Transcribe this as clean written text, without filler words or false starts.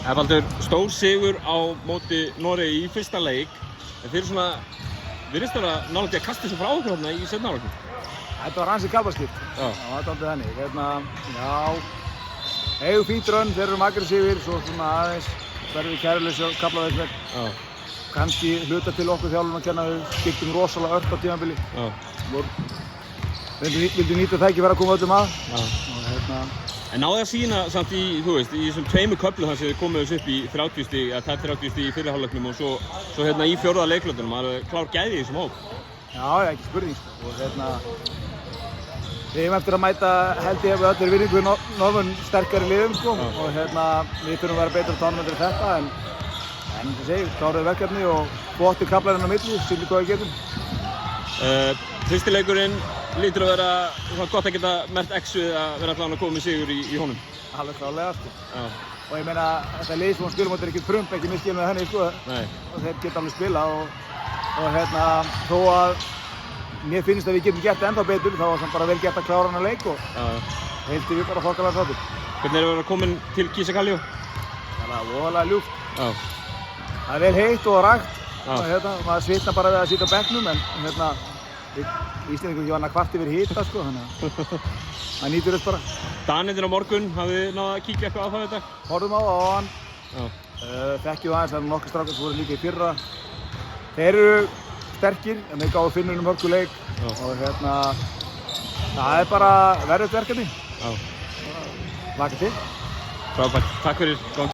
Baldur, stór sigur á móti Noregi í fyrsta leik, en þeir eru svona, virðist vera nálægt í að kasta þessu frá okkur hérna í seinni hálfleiknum. Þetta var ansi kaflaskipt. Það var dálítið þannig. Eigum fínt rönn, þeir eru aggressífir, svo svona aðeins verðum við kærulausir og kaflaveikir. Kannski hluta til okkur þjálfum að kenna við skiptum rosalega ört á tímabili. Vildum nýta tækifæri að koma öllum að. En náðu að sýna samt í, þú veist, í þessum tveimur köflum þar sem þið komuð þessu upp í 30 stig, eða tæp 30 stig í fyrri hálfleiknum og svo hérna í fjórða leikhlötunum, það er klár gæði í þessum hóp. Já, ekki spurning. Og við hefum eftir að mæta held ég öll virðingu við Norðmenn sterkari liðum sko. Og við þurfum að vera betra tónmendur en þetta, en eins og segir, kláruðu verkefni og bótti kaflarinn á milli, sýnum hvað við getum. Fyrsti leikurinn lítur að vera svona gott að geta mert X-við að vera allavega að koma með sigur í honum. Alveg klárlega sko. Og ég meina, þetta lið sem hún spilum átt er ekkert frump, ekki miskið með henni sko. Nei. Og þeir geta alveg spila og þó að mér finnst að við getum gert ennþá betur, þá var það bara vel gert að klára hana leik og heildi við bara þokkalega sáttir. Hvernig erum við að komin til Kísakaljó? Það var voðalega ljúft. Það er vel heitt og rakt og maður svitnar bara við að sitja á bekknum en Íslendingur ekki var kvart yfir hita sko, þannig að það nýtur þess bara. Danirnir á morgun, hafið þið náð að kíkja eitthvað á það þetta? Horfum á hann. Þekkjum aðeins, það eru nokkur strákar sem voru líka í fyrra. Þeir eru sterkir, en þeir gáðu Finnunum hörkuleik og það er bara verðugt verkefni. Laka til. Frábært, takk fyrir.